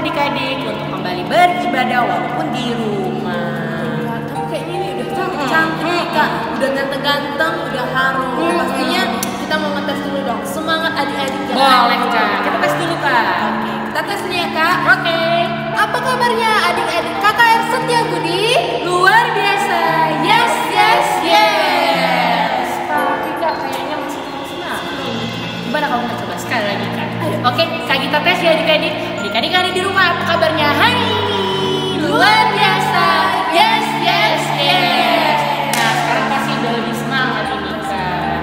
adik-adik untuk kembali beribadah walaupun di rumah. Tapi kayaknya ini udah cantik nih Kak, udah ganteng-ganteng, udah harum. Pastinya kita mau ngetes dulu dong. Semangat adik-adik ya. Boleh Kak, kita tes dulu Kak. Oke, kita tes dulu ya Kak. Oke. Apa kabarnya adik-adik KKR Setiabudi? Luar biasa. Yes, yes, yes. Tapi Kak kayaknya masih senang. Gimana kalau kita coba sekali lagi Kak? Ayo. Oke, Kak kita tes ya adik-adik. Adik-adik ada di rumah, apa kabarnya hari ini? Luar biasa. Yes, yes, yes. Nah, sekarang pasti udah lebih semangat ini Kak.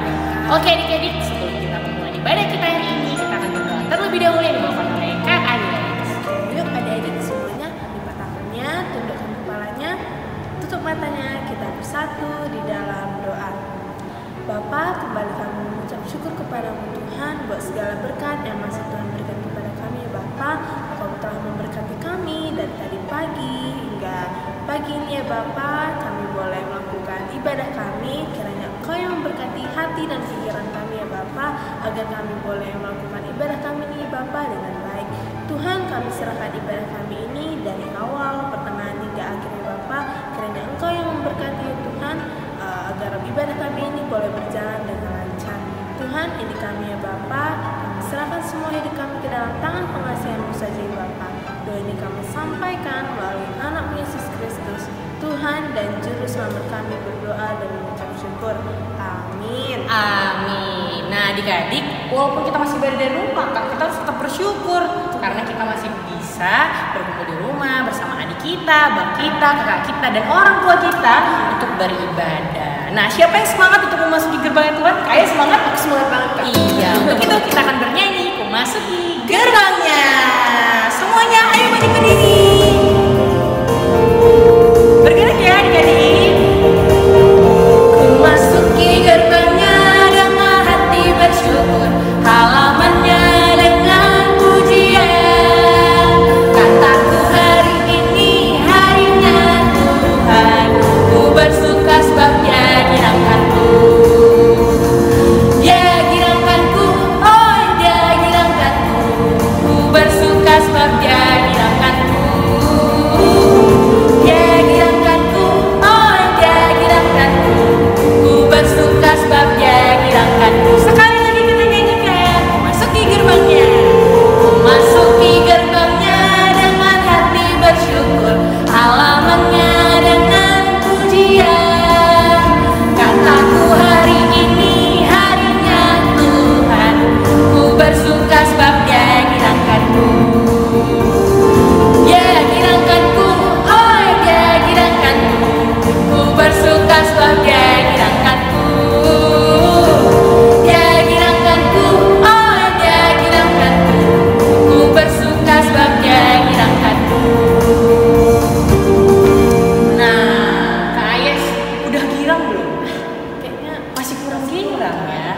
Oke adik-adik, sebelum kita memulai ibadah kita hari ini, kita akan berdoa terlebih dahulu yang dibawakan oleh Kak Alex. Yuk adik-adik semuanya lipat tangannya, tundukkan kepalanya, tutup matanya, kita bersatu di dalam doa. Bapa, kembali kami mengucap syukur kepadamu Tuhan buat segala berkat yang masih Tuhan berikan kepada kami ya Bapa. Engkau telah memberkati kami dari tadi pagi hingga pagi ini ya Bapa. Kami boleh melakukan ibadah kami, kiranya Engkau yang memberkati hati dan pikiran kami ya Bapa, agar kami boleh melakukan ibadah kami ini Bapa dengan baik. Tuhan, kami serahkan ibadah kami ini dari awal, pertengahan hingga akhirnya Bapa. Kiranya Engkau yang memberkati ya Tuhan, agar ibadah kami ini boleh berjalan dengan lancar. Tuhan, ini kami ya Bapa, kami serahkan semua hidup kami ke dalam tangan pengasihan-Mu saja ya Bapa. Doa ini kami sampaikan melalui anak-Mu Yesus Kristus, Tuhan dan Juru Selamat kami berdoa dan mengucap syukur. Amin. Amin. Nah adik-adik, walaupun kita masih berada di rumah, Kak, kita harus tetap bersyukur karena kita masih bisa berkumpul di rumah bersama adik kita, bang kita, kakak kita, dan orang tua kita untuk beribadah. Nah, siapa yang semangat untuk memasuki gerbangnya Tuhan? Kayak semangat? Aku semangat banget Kak. Iya, untuk itu kita akan bernyanyi memasuki gerbangnya. Semuanya ayo berdiri. Bergerak ya adik-adik. Memasuki gerbangnya dengan hati bersyukur, halamannya dengan pujian. Kataku hari ini harinya Tuhan, ku bersuka sebabnya girangkanku. Dia girangkanku, oh dia girangkanku, ku bersuka sebab dia girangkanku. Dia girangkanku, oh dia girangkanku, ku bersuka sebab dia girangkanku. Sekali lagi kita nyanyikan, masuki gerbangnya. Masuki gerbangnya dengan hati bersyukur, halamannya dengan pujian. Kataku hari ini harinya Tuhan, ku bersuka sebab dia girangkanku. Dia girangkanku, oh dia girangkanku, ku bersuka sebab dia girangkanku. Dia girangkanku, oh dia girangkanku, ku bersuka sebab dia girangkanku. Nah, Kak Ayes udah girang belum? Kayaknya Masih kurang girang ya.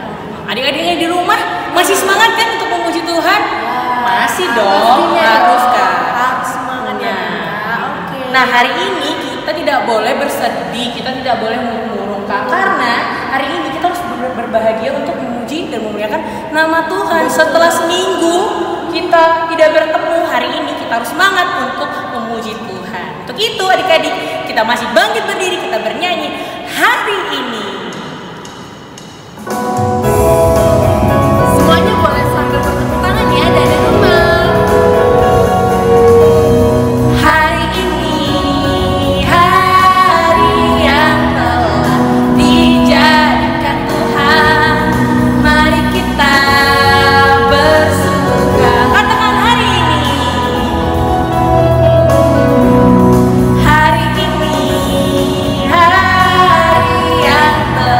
Adik-adiknya di rumah masih semangat kan untuk memuji Tuhan? Masih dong, pastinya harus dong. kan. Harus semangat ya Ya. Kak. Oke. Nah hari ini kita tidak boleh bersedih, kita tidak boleh murung-murung Kak, karena hari ini kita harus berbahagia untuk memuji dan memuliakan nama Tuhan. Setelah seminggu kita tidak bertemu, hari ini kita harus semangat untuk memuji Tuhan. Untuk itu adik-adik, kita masih bangkit berdiri, kita bernyanyi hari ini. Semuanya boleh sambil bertepuk tangan ya dari rumah. Hari ini hari yang telah dijadikan Tuhan, mari kita bersuka. Katakan hari ini. Hari ini hari yang telah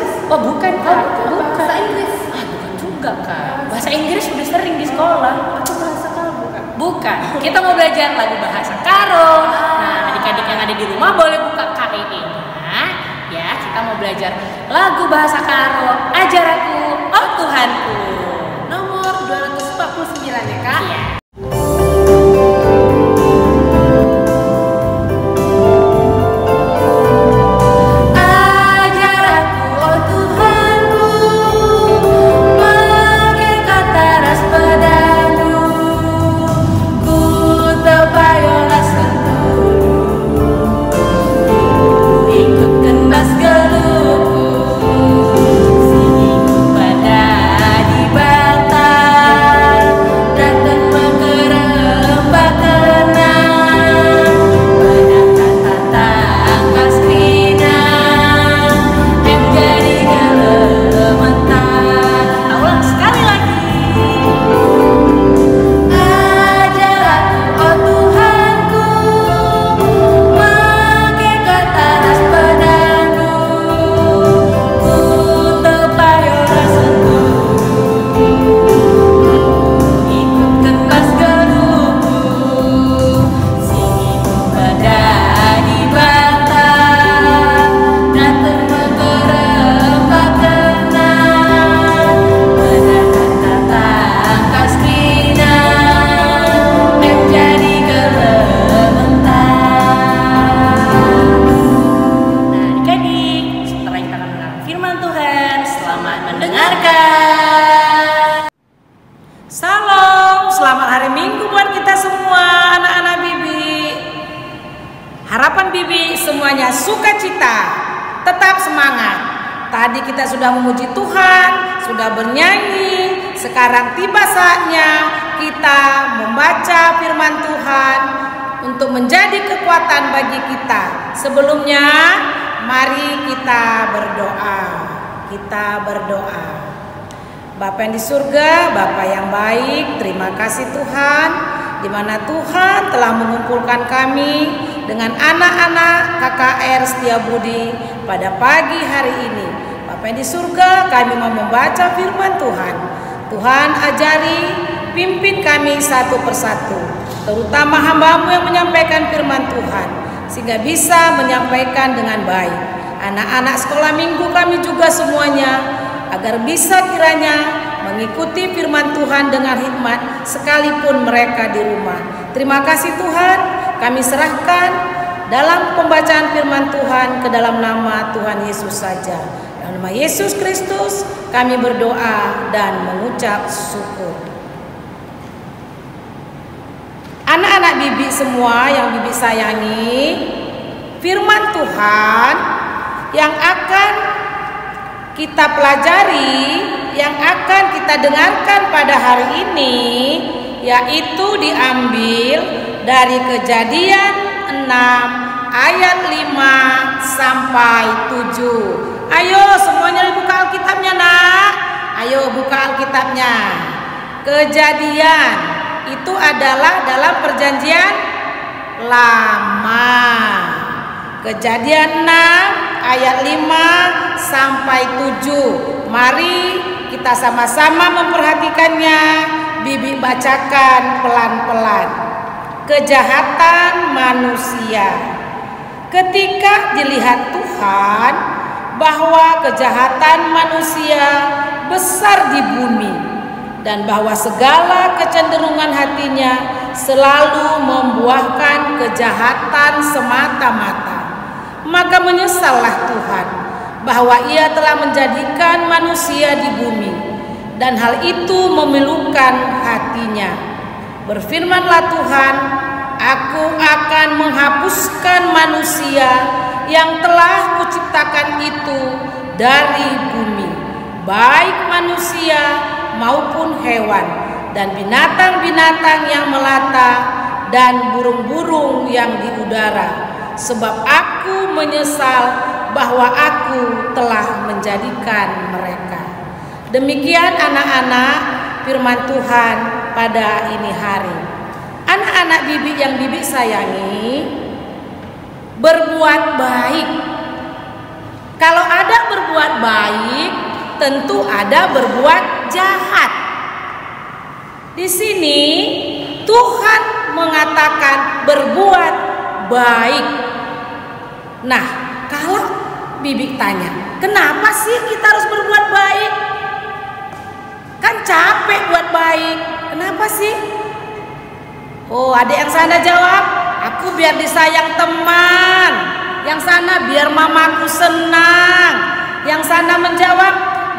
Prancis. Oh bukan Kak, Bahasa Inggris. bukan juga Kak. Bahasa Inggris udah sering di sekolah. Atau bahasa Kalbu kan? Bukan, kita mau belajar lagu bahasa Karo. Nah, adik-adik yang ada di rumah boleh buka KII-nya. Ya, kita mau belajar lagu bahasa Karo. Ajar aku, oh Tuhanku. Nomor 249 ya Kak? Iya. Harapan Bibi semuanya sukacita, tetap semangat. Tadi kita sudah memuji Tuhan, sudah bernyanyi. Sekarang tiba saatnya kita membaca firman Tuhan untuk menjadi kekuatan bagi kita. Sebelumnya, mari kita berdoa. Kita berdoa. Bapa yang di surga, Bapa yang baik, terima kasih Tuhan, di mana Tuhan telah mengumpulkan kami dengan anak-anak KKR Setiabudi pada pagi hari ini. Bapa yang di surga, kami mau membaca firman Tuhan. Tuhan ajari, pimpin kami satu persatu, terutama hamba-Mu yang menyampaikan firman Tuhan, sehingga bisa menyampaikan dengan baik. Anak-anak sekolah minggu kami juga semuanya, agar bisa kiranya mengikuti firman Tuhan dengan hikmat sekalipun mereka di rumah. Terima kasih Tuhan, kami serahkan dalam pembacaan firman Tuhan ke dalam nama Tuhan Yesus saja. Dalam nama Yesus Kristus kami berdoa dan mengucap syukur. Anak-anak Bibi semua yang Bibi sayangi, firman Tuhan yang akan kita pelajari, yang akan kita dengarkan pada hari ini, yaitu diambil dari Kejadian 6 ayat 5 sampai 7. Ayo semuanya buka Alkitabnya nak. Ayo buka Alkitabnya. Kejadian itu adalah dalam perjanjian lama. Kejadian 6 ayat 5 sampai 7. Mari kita sama-sama memperhatikannya. Bibi bacakan pelan-pelan. Kejahatan manusia. Ketika dilihat Tuhan bahwa kejahatan manusia besar di bumi, dan bahwa segala kecenderungan hatinya selalu membuahkan kejahatan semata-mata, maka menyesallah Tuhan bahwa Ia telah menjadikan manusia di bumi, dan hal itu memilukan hatinya. Berfirmanlah Tuhan, Aku akan menghapuskan manusia yang telah Kuciptakan itu dari bumi, baik manusia maupun hewan, dan binatang-binatang yang melata, dan burung-burung yang di udara, sebab Aku menyesal bahwa Aku telah menjadikan mereka. Demikian anak-anak firman Tuhan pada ini hari. Anak-anak Bibi yang Bibi sayangi, berbuat baik Kalau ada berbuat baik, tentu ada berbuat jahat. Di sini Tuhan mengatakan berbuat baik. Nah, kalau Bibi tanya, kenapa sih kita harus berbuat baik? Kan capek buat baik. Kenapa sih? Oh, adik yang sana jawab, aku biar disayang teman. Yang sana biar mamaku senang. Yang sana menjawab,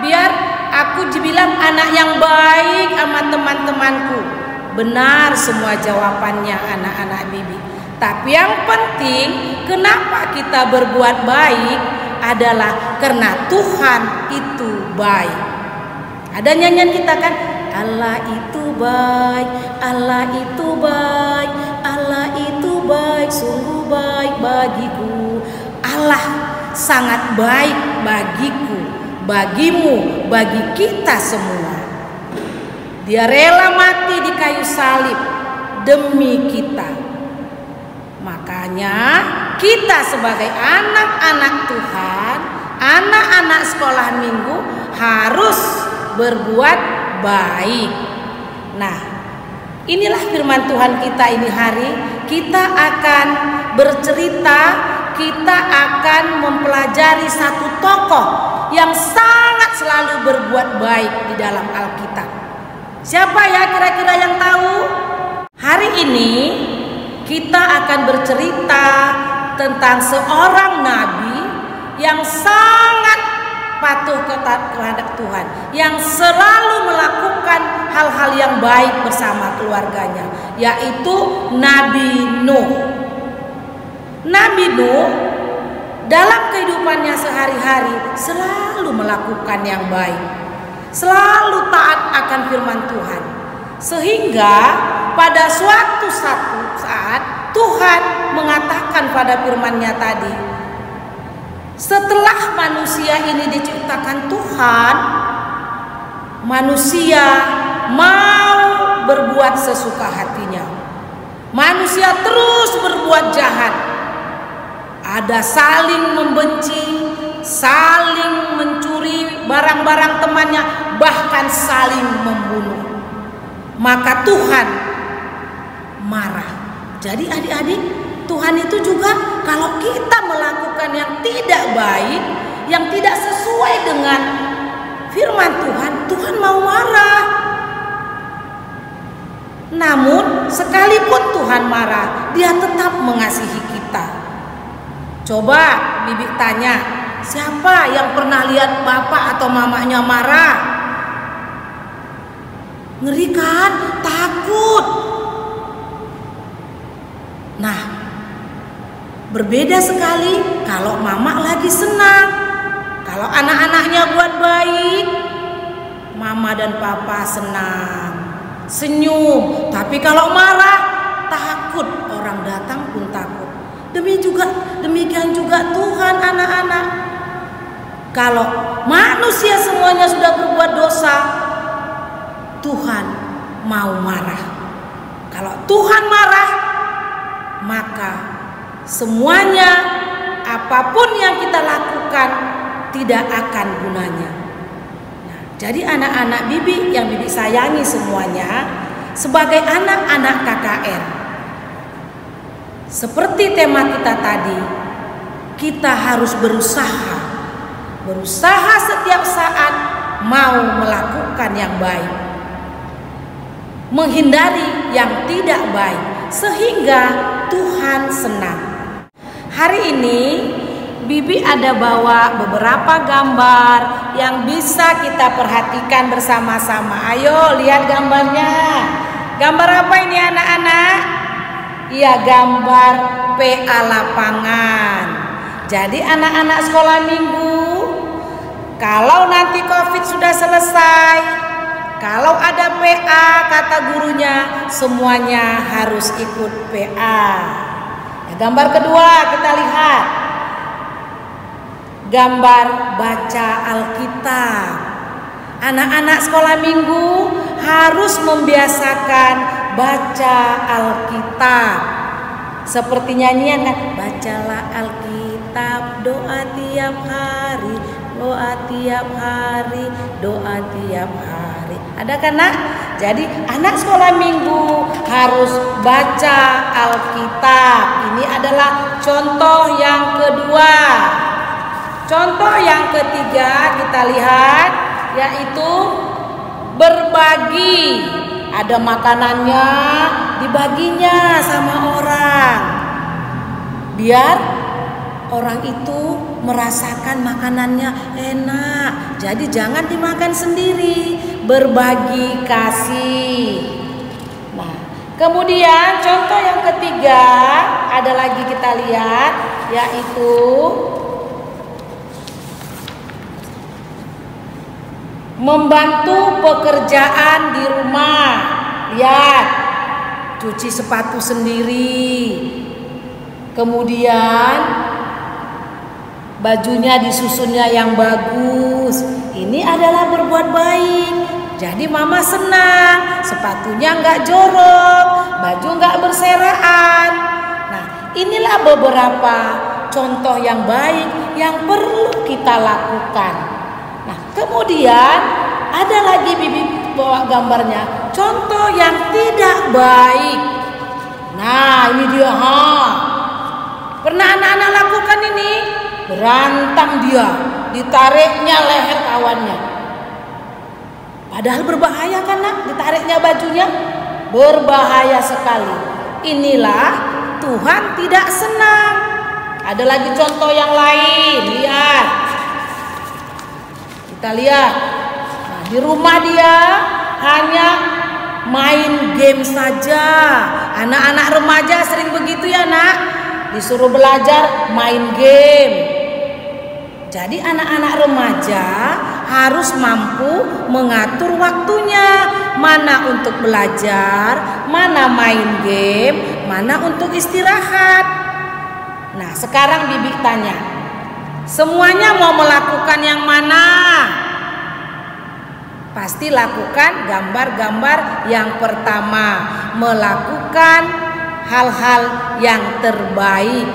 biar aku dibilang anak yang baik sama teman-temanku. Benar semua jawabannya anak-anak Bibi. Tapi yang penting, kenapa kita berbuat baik adalah karena Tuhan itu baik. Ada nyanyian kita kan, Allah itu baik, Allah itu baik, Allah itu baik, sungguh baik bagiku. Allah sangat baik bagiku, bagimu, bagi kita semua. Dia rela mati di kayu salib demi kita. Makanya kita sebagai anak-anak Tuhan, anak-anak sekolah minggu harus berbuat baik. Nah, inilah firman Tuhan kita ini hari. Kita akan bercerita, kita akan mempelajari satu tokoh yang sangat selalu berbuat baik di dalam Alkitab. Siapa ya kira-kira yang tahu? Hari ini kita akan bercerita tentang seorang nabi yang sangat patuh terhadap Tuhan, yang selalu melakukan hal-hal yang baik bersama keluarganya, yaitu Nabi Nuh. Nabi Nuh dalam kehidupannya sehari-hari selalu melakukan yang baik, selalu taat akan firman Tuhan, sehingga pada suatu saat Tuhan mengatakan pada firman-Nya tadi, setelah manusia ini diciptakan Tuhan, manusia mau berbuat sesuka hatinya. Manusia terus berbuat jahat. Ada saling membenci, saling mencuri barang-barang temannya, bahkan saling membunuh. Maka Tuhan marah. Jadi adik-adik, Tuhan itu juga kalau kita melakukan yang tidak baik, yang tidak sesuai dengan firman Tuhan, Tuhan mau marah. Namun sekalipun Tuhan marah, Dia tetap mengasihi kita. Coba Bibi tanya, siapa yang pernah lihat bapak atau mamanya marah? Ngeri kan? Takut. Nah, berbeda sekali kalau mama lagi senang. Kalau anak-anaknya buat baik, mama dan papa senang, senyum. Tapi kalau marah, takut, orang datang pun takut. Demikian juga Tuhan anak-anak. Kalau manusia semuanya sudah berbuat dosa, Tuhan mau marah. Kalau Tuhan marah, maka semuanya, apapun yang kita lakukan tidak akan gunanya. Nah, jadi anak-anak Bibi yang Bibi sayangi semuanya, sebagai anak-anak KKR, seperti tema kita tadi, kita harus berusaha setiap saat mau melakukan yang baik, menghindari yang tidak baik, sehingga Tuhan senang. Hari ini Bibi ada bawa beberapa gambar yang bisa kita perhatikan bersama-sama. Ayo lihat gambarnya. Gambar apa ini anak-anak? Iya, gambar PA lapangan. Jadi anak-anak sekolah minggu, kalau nanti COVID sudah selesai, kalau ada PA kata gurunya, semuanya harus ikut PA. Ya, gambar kedua kita lihat. Gambar baca Alkitab. Anak-anak sekolah minggu harus membiasakan baca Alkitab. seperti nyanyian kan, bacalah Alkitab, doa tiap hari, doa tiap hari, doa tiap hari. Ada kan nak? Jadi anak sekolah minggu harus baca Alkitab. Ini adalah contoh yang kedua. Contoh yang ketiga kita lihat, yaitu berbagi. Ada makanannya, dibaginya sama orang, biar orang itu merasakan makanannya enak. Jadi jangan dimakan sendiri, berbagi kasih. Nah, kemudian contoh yang ketiga ada lagi kita lihat, yaitu membantu pekerjaan di rumah. Lihat, cuci sepatu sendiri, kemudian bajunya disusunnya yang bagus. Ini adalah berbuat baik. Jadi mama senang, sepatunya nggak jorok, baju nggak berserakan. Nah, inilah beberapa contoh yang baik yang perlu kita lakukan. Nah, kemudian ada lagi Bibi bawa gambarnya, contoh yang tidak baik. Nah, ini dia. Pernah anak-anak lakukan ini? Berantem dia, ditariknya leher kawannya. Padahal berbahaya kan nak, ditariknya bajunya, berbahaya sekali. Inilah Tuhan tidak senang. Ada lagi contoh yang lain, lihat. Kita lihat, nah, di rumah dia hanya main game saja. Anak-anak remaja sering begitu ya nak, disuruh belajar main game. Jadi anak-anak remaja harus mampu mengatur waktunya, mana untuk belajar, mana main game, mana untuk istirahat. Nah, sekarang Bibi tanya, semuanya mau melakukan yang mana? Pasti lakukan gambar-gambar yang pertama, melakukan hal-hal yang terbaik,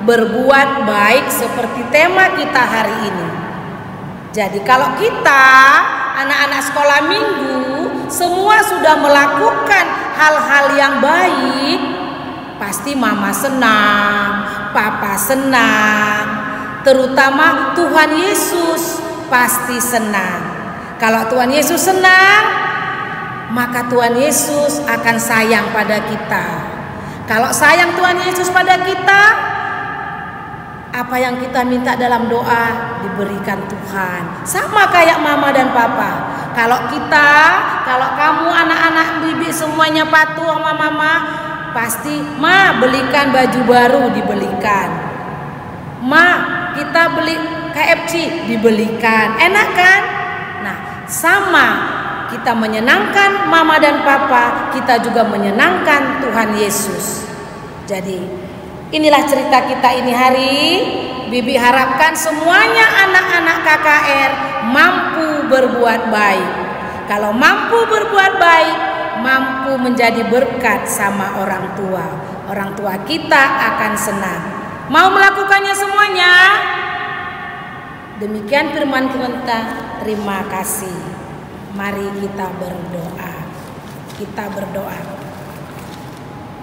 berbuat baik seperti tema kita hari ini. Jadi kalau kita anak-anak sekolah minggu semua sudah melakukan hal-hal yang baik, pasti mama senang, papa senang, terutama Tuhan Yesus pasti senang. Kalau Tuhan Yesus senang, maka Tuhan Yesus akan sayang pada kita. Kalau sayang Tuhan Yesus pada kita, apa yang kita minta dalam doa diberikan Tuhan. Sama kayak mama dan papa. Kalau kamu anak-anak Bibi semuanya patuh sama mama, pasti ma belikan baju baru, dibelikan. Ma kita beli KFC, dibelikan. Enak kan? Nah, sama kita menyenangkan mama dan papa, kita juga menyenangkan Tuhan Yesus. Jadi inilah cerita kita ini hari. Bibi harapkan semuanya anak-anak KKR mampu berbuat baik. Kalau mampu berbuat baik, mampu menjadi berkat sama orang tua. Orang tua kita akan senang. Mau melakukannya semuanya? Demikian firman kita. Terima kasih. Mari kita berdoa. Kita berdoa.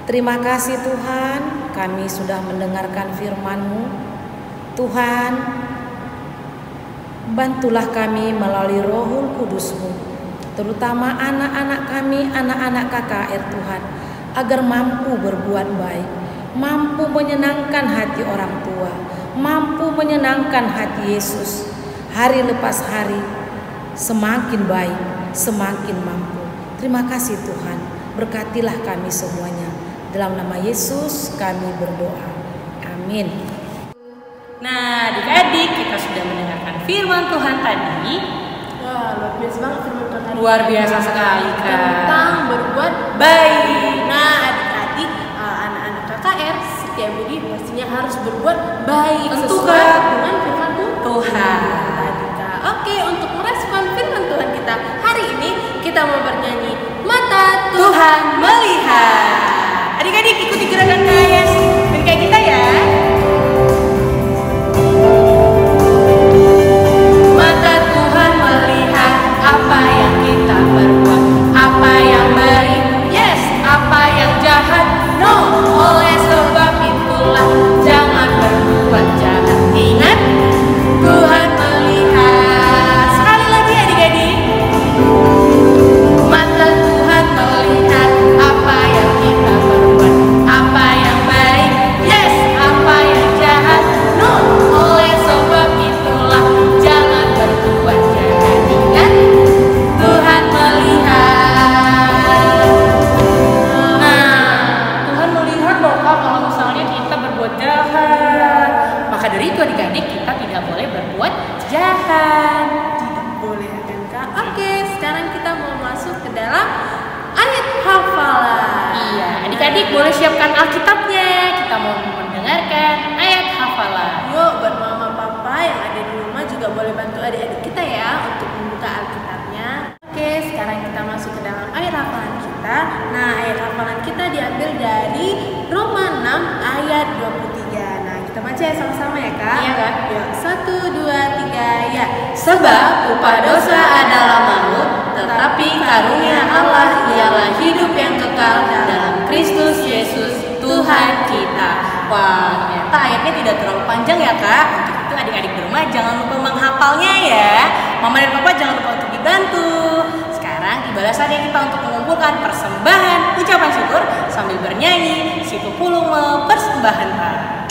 Terima kasih Tuhan, kami sudah mendengarkan firman-Mu. Tuhan, bantulah kami melalui Rohul Kudus-Mu, terutama anak-anak kami, anak-anak KKR Tuhan, agar mampu berbuat baik, mampu menyenangkan hati orang tua, mampu menyenangkan hati Yesus. Hari lepas hari semakin baik, semakin mampu. Terima kasih Tuhan, berkatilah kami semuanya. Dalam nama Yesus kami berdoa. Amin. Nah, adik-adik, kita sudah mendengarkan firman Tuhan tadi. Wah, luar biasa banget firman Tuhan tadi. Luar biasa sekali kan. Tentang berbuat baik. Nah, adik-adik, anak-anak KKR setiap budi pastinya harus berbuat baik sesuai dengan firman Tuhan. Oke, untuk merespon firman Tuhan kita hari ini, kita mau bernyanyi Mata Tuhan Melihat. Adik-adik ikuti gerakan KKR. kalau misalnya kita berbuat jahat. Maka dari itu adik-adik kita tidak boleh berbuat jahat. Tidak boleh kan Kak? Oke, sekarang kita mau masuk ke dalam ayat hafalan. Iya, adik-adik boleh siapkan Alkitabnya. Kita mau mendengarkan ayat hafalan. Yuk, buat mama papa yang ada di rumah juga boleh bantu adik-adik kita ya untuk membuka Alkitabnya. Oke, sekarang kita masuk ke dalam ayat hafalan kita. Nah, ayat hafalan kita diambil dari Roma 6 ayat 23. Nah, kita baca ya sama-sama ya Kak? Iya, Kak. Yuk, 1, 2, 3, ya. Sebab upah dosa adalah maut, tetapi karunia Allah ialah hidup yang kekal dalam Kristus Yesus Tuhan kita. Wah, ternyata ayatnya tidak terlalu panjang ya Kak. Untuk itu adik-adik di rumah jangan lupa menghafalnya ya. Mama dan Papa jangan lupa untuk dibantu. Sekarang tibalah saatnya kita untuk mengumpulkan persembahan ucapan syukur sambil bernyanyi Si Pepulung Persembahan Allah.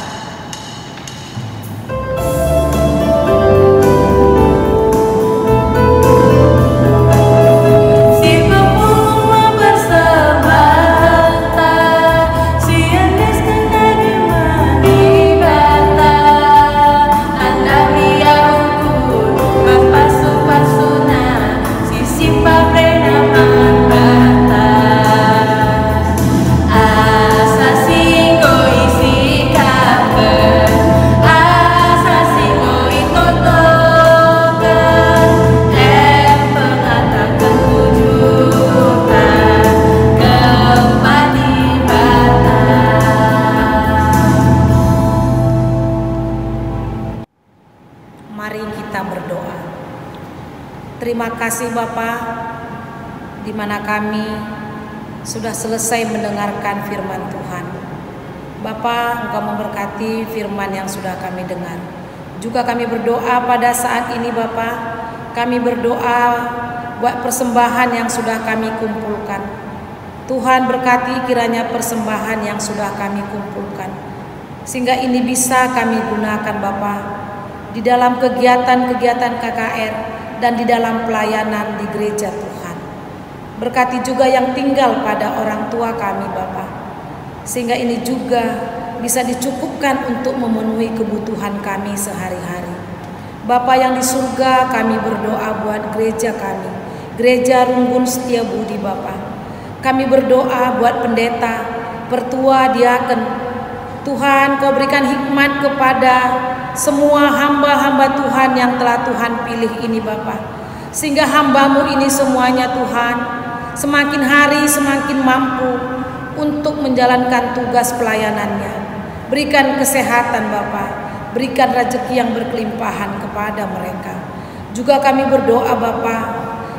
Terima kasih Bapa, di mana kami sudah selesai mendengarkan firman Tuhan. Bapa, Engkau memberkati firman yang sudah kami dengar. Juga kami berdoa pada saat ini Bapa, kami berdoa buat persembahan yang sudah kami kumpulkan. Tuhan berkati kiranya persembahan yang sudah kami kumpulkan, sehingga ini bisa kami gunakan Bapa di dalam kegiatan-kegiatan KKR dan di dalam pelayanan di gereja Tuhan. Berkati juga yang tinggal pada orang tua kami Bapa, sehingga ini juga bisa dicukupkan untuk memenuhi kebutuhan kami sehari-hari. Bapa yang di surga, kami berdoa buat gereja kami, Gereja Runggun Setiabudi Bapa. Kami berdoa buat pendeta, pertua, diaken. Tuhan, Kau berikan hikmat kepada semua hamba-hamba Tuhan yang telah Tuhan pilih ini Bapa, sehingga hamba-Mu ini semuanya Tuhan semakin hari semakin mampu untuk menjalankan tugas pelayanannya. Berikan kesehatan Bapa, berikan rezeki yang berkelimpahan kepada mereka. Juga kami berdoa Bapa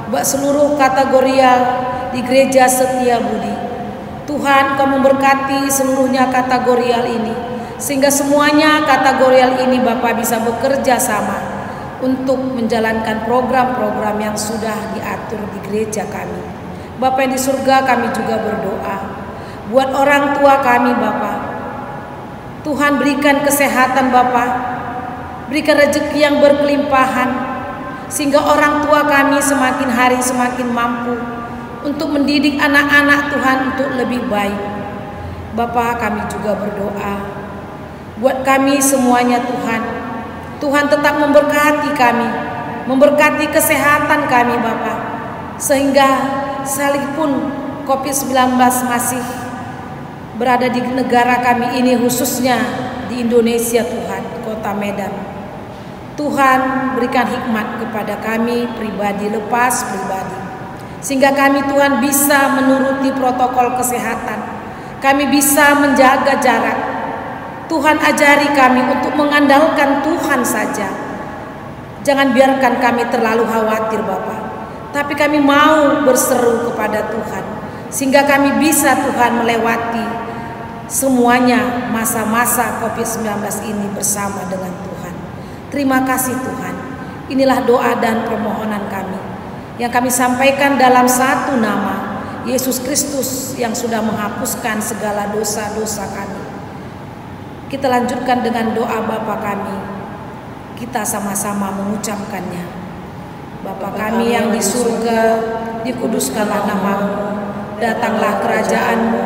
buat seluruh kategorial di Gereja Setiabudi. Tuhan, Kau memberkati seluruhnya kategorial ini, sehingga semuanya kategorial ini Bapa bisa bekerja sama untuk menjalankan program-program yang sudah diatur di gereja kami. Bapa yang di surga, kami juga berdoa buat orang tua kami Bapa. Tuhan, berikan kesehatan Bapa, berikan rezeki yang berkelimpahan, sehingga orang tua kami semakin hari semakin mampu untuk mendidik anak-anak Tuhan untuk lebih baik. Bapa, kami juga berdoa buat kami semuanya Tuhan. Tuhan tetap memberkati kami, memberkati kesehatan kami Bapa, sehingga sekalipun COVID-19 masih berada di negara kami ini, khususnya di Indonesia Tuhan, kota Medan. Tuhan, berikan hikmat kepada kami pribadi, lepas pribadi, sehingga kami Tuhan bisa menuruti protokol kesehatan. Kami bisa menjaga jarak. Tuhan, ajari kami untuk mengandalkan Tuhan saja. Jangan biarkan kami terlalu khawatir Bapa, tapi kami mau berseru kepada Tuhan, sehingga kami bisa Tuhan melewati semuanya masa-masa COVID-19 ini bersama dengan Tuhan. Terima kasih Tuhan. Inilah doa dan permohonan kami yang kami sampaikan dalam satu nama, Yesus Kristus yang sudah menghapuskan segala dosa-dosa kami. Kita lanjutkan dengan doa Bapa kami. Kita sama-sama mengucapkannya. Bapa kami yang di surga, dikuduskanlah nama-Mu, datanglah kerajaan-Mu,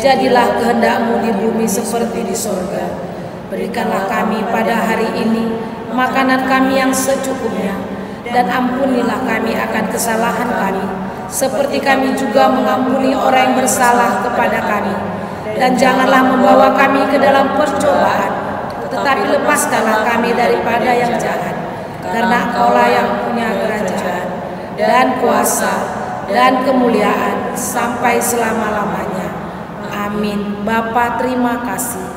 jadilah kehendak-Mu di bumi seperti di sorga. Berikanlah kami pada hari ini makanan kami yang secukupnya, dan ampunilah kami akan kesalahan kami, seperti kami juga mengampuni orang yang bersalah kepada kami. Dan janganlah membawa kami ke dalam percobaan, tetapi lepaskanlah kami daripada yang jahat. Karena Engkaulah yang punya kerajaan dan kuasa dan kemuliaan sampai selama-lamanya. Amin. Bapa, terima kasih.